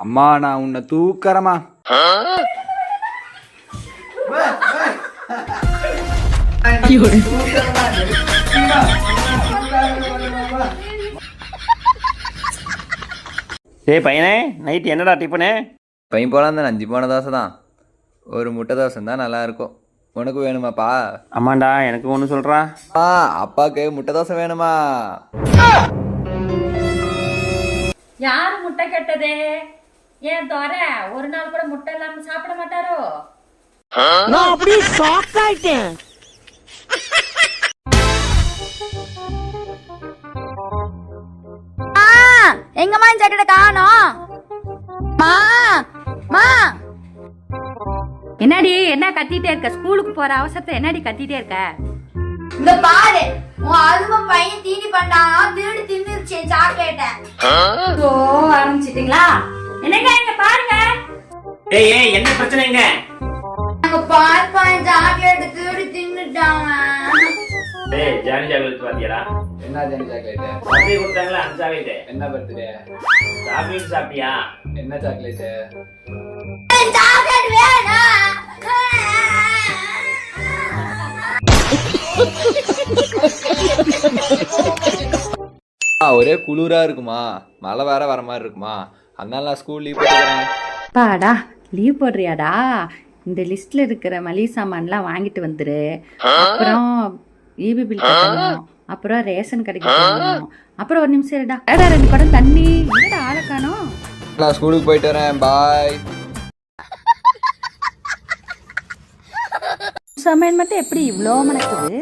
அம்மா நான் உன்னை தூக்கறமா. டேய் பையனே, நைட்டு என்னடா டிஃபனு? பையன் போலாம் தான் 5 போன தோசை தான். ஒரு முட்டை தோசை தான் நல்லா இருக்கும். உனக்கு வேணுமாப்பா? ஆமாண்டா, எனக்கு ஒன்று சொல்கிறா. அப்பாவுக்கு முட்டை தோசை வேணுமா? யாரு முட்டை கெட்டது? ஏன் தோற ஒரு நாள் கூட முட்டை இல்லாம சாப்பிட மாட்டாரோ? நான் அப்படியே ஷாக் ஆயிட்டேன். எங்கம்மா இந்த ஜாக்கெட்டை காணோம்? என்னடி என்ன கத்திட்டே இருக்க? ஸ்கூலுக்கு போற அவசரத்தை என்னடி கத்திட்டே இருக்க? இந்த பாரு, உன் அருமை பையன் தீனி பண்ணானா திருடி தின்னுருச்சு சாக்லேட்ட. ஓ ஆரம்பிச்சிட்டீங்களா? என்னங்க இங்க பாருங்க. ஏய் என்ன பிரச்சனைங்க? அங்க பாரு சாக்லேட் திருடி தின்னுட்டாங்க. டேய் ஜானி சாக்லேட் பாத்தியாடா? என்ன ஜானி சாக்லேட்? பர்த்டே கொடுத்தாங்களா அந்த சாக்லேட். என்ன பர்த்டே? சாக்லேட் சாப்பிட்டியா? என்ன சாக்லேட்? சாக்லேட் வேணும். ஒரே குளிரா இருக்குமா, மழை வேற வர மாதிரி இருக்குமா, அதனால நான் ஸ்கூல் லீவ் போட்டுக்கிறேன். பாடா லீவ் போடுறியாடா? இந்த லிஸ்ட்ல இருக்கிற மளிகை சாமான்லாம் வாங்கிட்டு வந்துரு. அப்புறம் ஈபி பில் கட்டணும், அப்புறம் ரேஷன் கடைக்கு போகணும். அப்புறம் ஒரு நிமிஷம் இருடா, 2 குடம் தண்ணி. என்னடா ஆளை காணோம்? நான் ஸ்கூலுக்கு போயிட்டு வரேன், பாய். சமையல் மட்டும் எப்படி இவ்வளோ மணக்குது?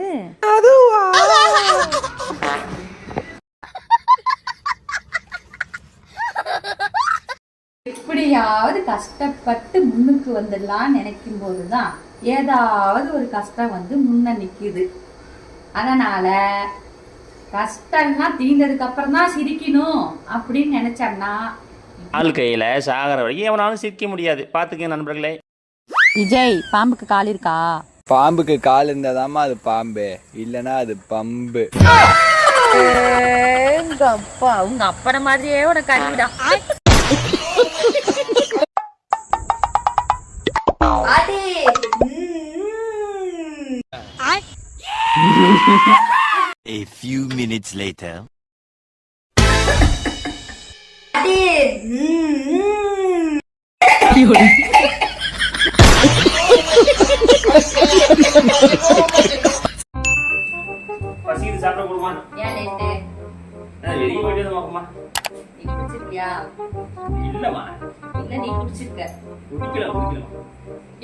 எப்படியாவது கஷ்டப்பட்டு முன்னுக்கு வந்துடலாம் நினைக்கும் போதுதான் ஏதாவது ஒரு கஷ்டம் வந்து முன்ன நிக்குது. அதனால கஷ்டம்லாம் தீர்ந்ததுக்கு அப்புறம் தான் சிரிக்கணும் அப்படின்னு நினைச்சோம்னா வாழ்க்கையில சாகர வரைக்கும் எவனாலும் சிரிக்க முடியாது. பாத்துக்க நண்பர்களே. விஜய், பாம்புக்கு கால் இருக்கா? பாம்புக்கு கால் இருந்தாதாமா அது பாம்பு, இல்லனா அது பம்பு. அப்பா உங்க அப்பன மாதிரியே உனக்கு அறிவிடா. பாட்டி. A few minutes later. பாட்டி. பசிக்குது, சாப்பிட கொடுமா. ஏன் லேட்டு? வெளியே போயிட்டு நோக்கமா? நீ குடிச்சிருக்கியா? இல்லம்மா, இல்ல நீ குடிச்சிருக்க. குடிக்கல.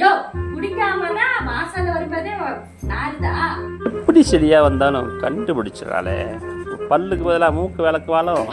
யோ குடிக்காமதான் மாசால வரும்போதே நாருதா. இப்படி சரியா வந்தாலும் கண்டுபிடிச்சிடறாளே. பல்லுக்கு பதிலா மூக்கு விளக்குவாலும்.